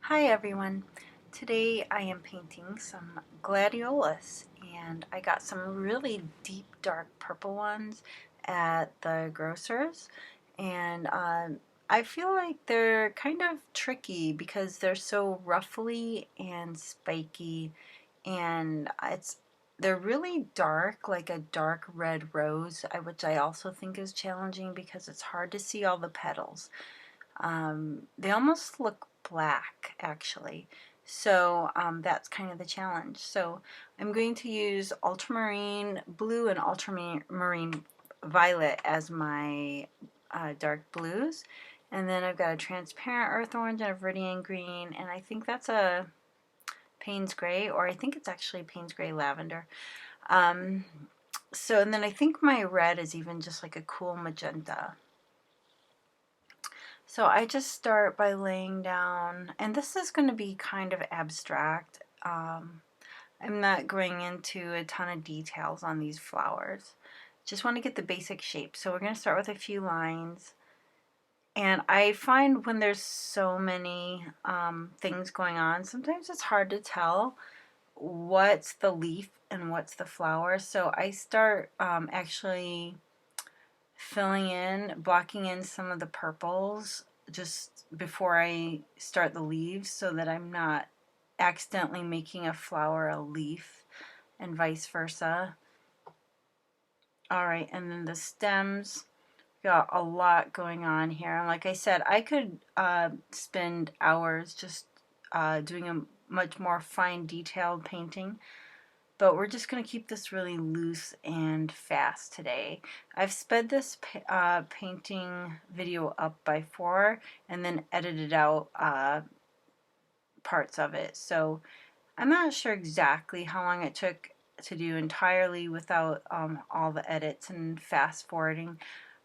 Hi everyone. Today I am painting some Gladiolus and I got some really deep dark purple ones at the grocer's, and I feel like they're kind of tricky because they're so ruffly and spiky, and they're really dark, like a dark red rose, which I also think is challenging because it's hard to see all the petals. They almost look black actually. So that's kind of the challenge. So I'm going to use ultramarine blue and ultramarine violet as my dark blues. And then I've got a transparent earth orange and a viridian green, and I think that's a Payne's gray, or I think it's actually Payne's gray lavender. Um, and then I think my red is even just like a cool magenta. So I just start by laying down, and this is going to be kind of abstract. I'm not going into a ton of details on these flowers. Just want to get the basic shape. So we're going to start with a few lines. And I find when there's so many things going on, sometimes it's hard to tell what's the leaf and what's the flower. So I start actually filling in, blocking in some of the purples just before I start the leaves so that I'm not accidentally making a flower a leaf and vice versa. Alright, and then the stems, got a lot going on here. And like I said, I could spend hours just doing a much more fine detailed painting, but we're just going to keep this really loose and fast today. I've sped this painting video up by 4 and then edited out parts of it. So I'm not sure exactly how long it took to do entirely without all the edits and fast forwarding.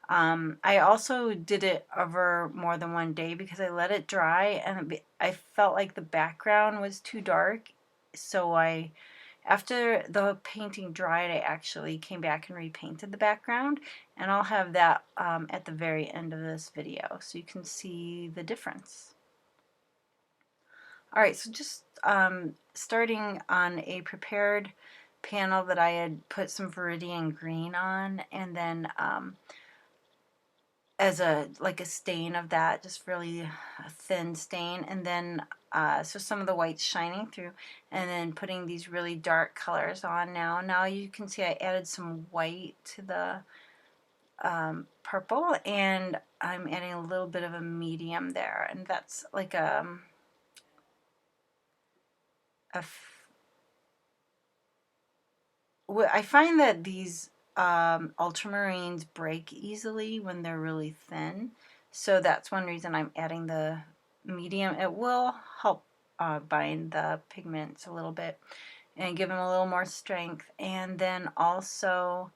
I also did it over more than one day because I let it dry and I felt like the background was too dark, so after the painting dried, I actually came back and repainted the background, and I'll have that at the very end of this video so you can see the difference. Alright, so just starting on a prepared panel that I had put some viridian green on, and then as like a stain of that, just really a thin stain, and then so some of the white's shining through, and then putting these really dark colors on now. Now you can see I added some white to the purple, and I'm adding a little bit of a medium there, and that's like I find that these ultramarines break easily when they're really thin, so that's one reason I'm adding the medium. It will help bind the pigments a little bit and give them a little more strength, and then also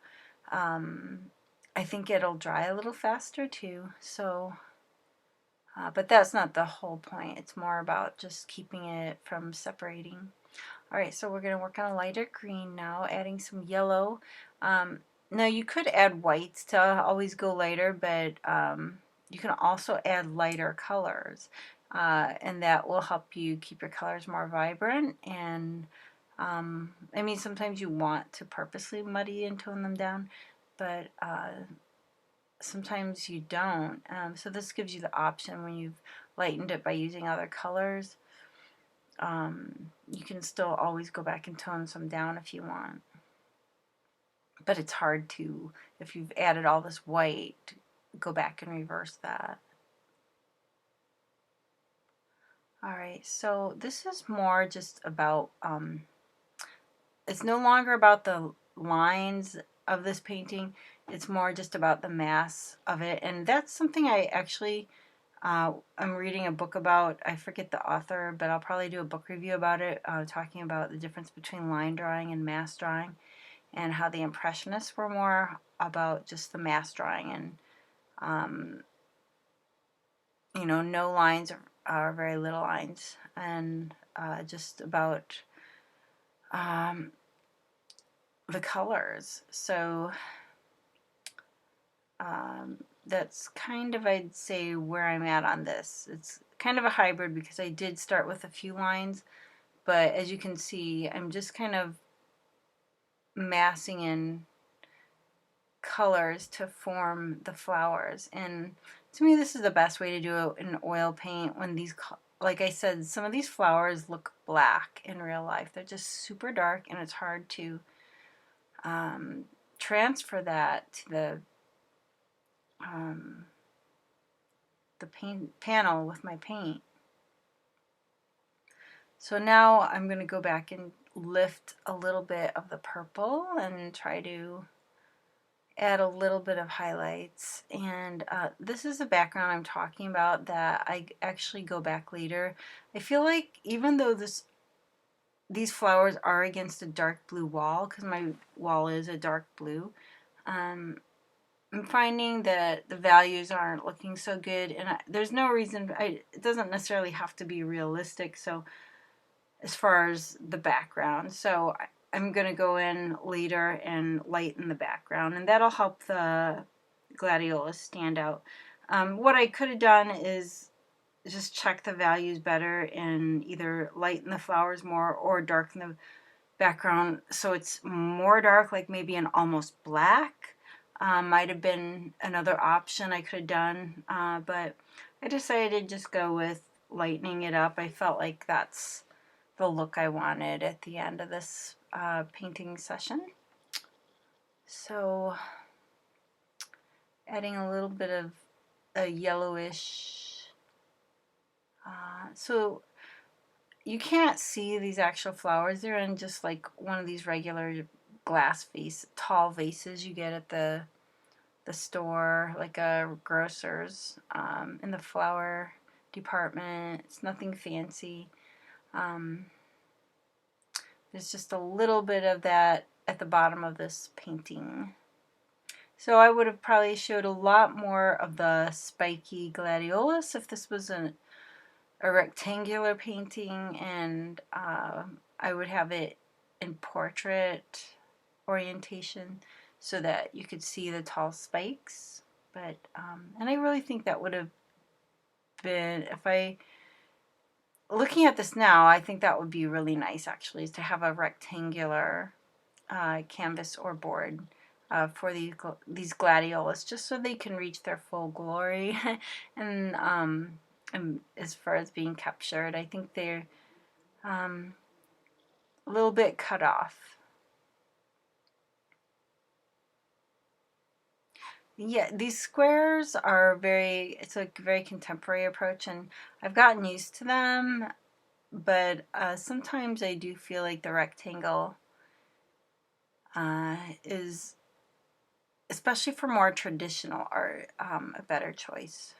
I think it'll dry a little faster too. So but that's not the whole point. It's more about just keeping it from separating. Alright, so we're going to work on a lighter green now, adding some yellow. Now you could add whites to always go lighter, but you can also add lighter colors, and that will help you keep your colors more vibrant. And I mean, sometimes you want to purposely muddy and tone them down, but sometimes you don't. So this gives you the option when you've lightened it by using other colors. You can still always go back and tone some down if you want. But it's hard to, if you've added all this white, go back and reverse that. Alright, so this is more just about, it's no longer about the lines of this painting, it's more just about the mass of it, and that's something I actually I'm reading a book about. I forget the author, but I'll probably do a book review about it, talking about the difference between line drawing and mass drawing, and how the Impressionists were more about just the mass drawing, and you know, no lines or very little lines, and just about the colors. So that's kind of, I'd say, where I'm at on this. It's kind of a hybrid because I did start with a few lines, but as you can see, I'm just kind of massing in colors to form the flowers. And to me, this is the best way to do it in oil paint when these, like I said, some of these flowers look black in real life. They're just super dark, and it's hard to transfer that to the paint panel with my paint. So now I'm going to go back and lift a little bit of the purple and try to add a little bit of highlights. And this is the background I'm talking about that I actually go back later. I feel like even though these flowers are against a dark blue wall, because my wall is a dark blue, I'm finding that the values aren't looking so good, and there's no reason, it doesn't necessarily have to be realistic, so as far as the background. So I'm going to go in later and lighten the background, and that'll help the Gladiolus stand out. What I could have done is just check the values better and either lighten the flowers more or darken the background so it's more dark, like maybe an almost black. Might have been another option I could have done, but I decided to just go with lightening it up. I felt like that's the look I wanted at the end of this painting session. So adding a little bit of a yellowish, so you can't see these actual flowers. They're in just like one of these regular glass tall vases you get at the store, like a grocer's, in the flower department. It's nothing fancy. There's just a little bit of that at the bottom of this painting. So I would have probably showed a lot more of the spiky gladiolus if this was a rectangular painting, and I would have it in portrait orientation so that you could see the tall spikes. But and I really think that would have been, looking at this now, I think that would be really nice actually, is to have a rectangular canvas or board for these gladiolus, just so they can reach their full glory. and as far as being captured, I think they're a little bit cut off. Yeah, these squares are it's a very contemporary approach, and I've gotten used to them, but sometimes I do feel like the rectangle is, especially for more traditional art, a better choice.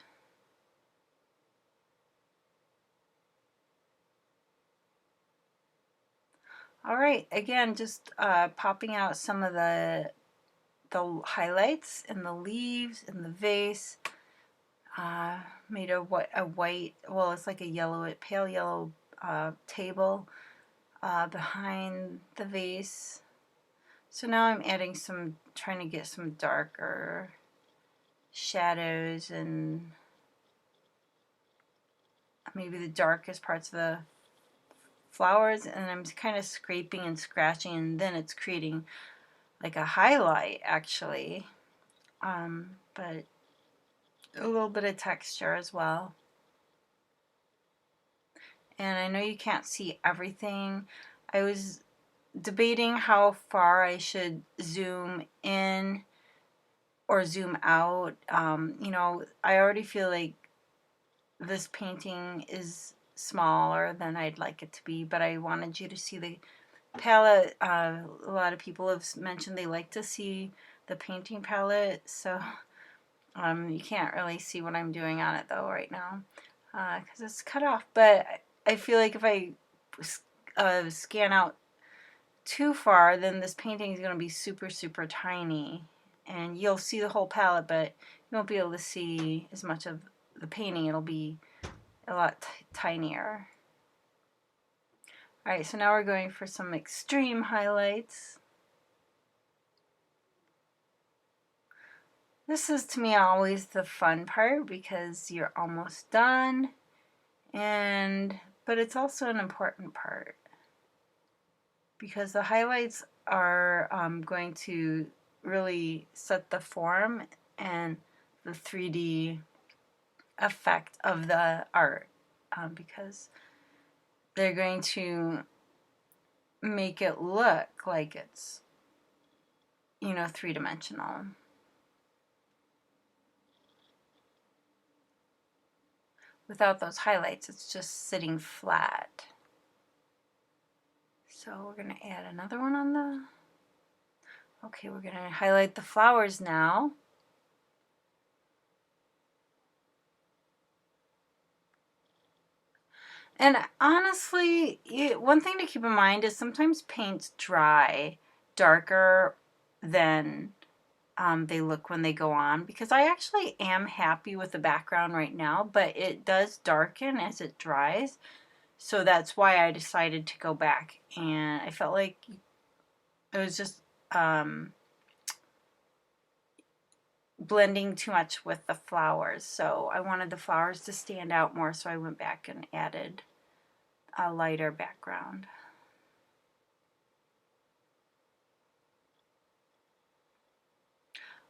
All right, again, just popping out some of the highlights in the leaves in the vase. Made a white, well, it's like a pale yellow table behind the vase. So now I'm adding trying to get some darker shadows and maybe the darkest parts of the flowers, and I'm kind of scraping and scratching, and then it's creating like a highlight actually, but a little bit of texture as well. And I know you can't see everything. I was debating how far I should zoom in or zoom out. You know, I already feel like this painting is smaller than I'd like it to be, but I wanted you to see the palette. A lot of people have mentioned they like to see the painting palette, so you can't really see what I'm doing on it though right now because it's cut off, but I feel like if I scan out too far, then this painting is going to be super, super tiny, and you'll see the whole palette, but you won't be able to see as much of the painting. It'll be a lot tinier. Alright, so now we're going for some extreme highlights. This is, to me, always the fun part because you're almost done But it's also an important part because the highlights are going to really set the form and the 3D effect of the art, because they're going to make it look like it's, you know, three-dimensional. Without those highlights, it's just sitting flat. So we're going to add another one on the... Okay, we're going to highlight the flowers now. And honestly, one thing to keep in mind is sometimes paints dry darker than they look when they go on, because I actually am happy with the background right now, but it does darken as it dries. So that's why I decided to go back, and I felt like it was just blending too much with the flowers. So I wanted the flowers to stand out more, so I went back and added a lighter background.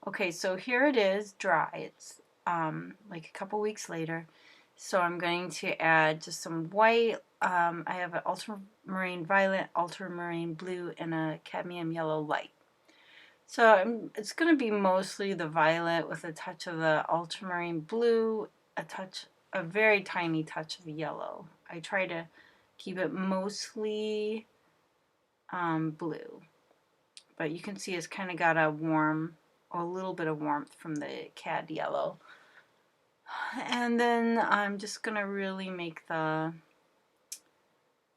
Okay, so here it is dry. It's like a couple weeks later. So I'm going to add just some white. I have an ultramarine violet, ultramarine blue, and a cadmium yellow light. So it's going to be mostly the violet with a touch of the ultramarine blue, a very tiny touch of yellow. I try to keep it mostly blue, but you can see it's kind of got a little bit of warmth from the cad yellow. And then I'm just going to really make the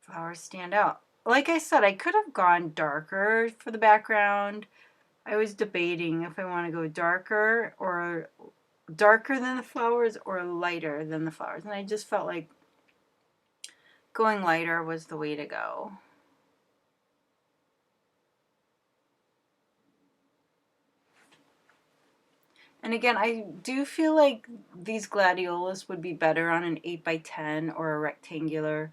flowers stand out. Like I said, I could have gone darker for the background. I was debating if I want to go darker than the flowers or lighter than the flowers. And I just felt like going lighter was the way to go. And again, I do feel like these gladiolus would be better on an 8x10 or a rectangular,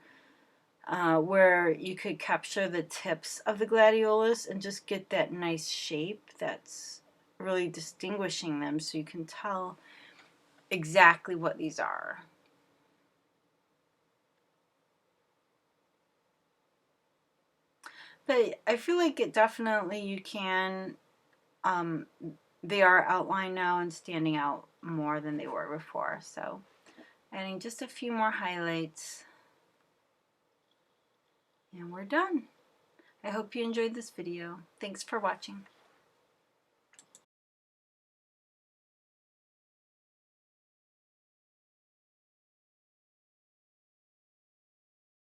where you could capture the tips of the gladiolus and just get that nice shape that's really distinguishing them, so you can tell exactly what these are. But I feel like it definitely, you can, they are outlined now and standing out more than they were before. So adding just a few more highlights and we're done. I hope you enjoyed this video. Thanks for watching.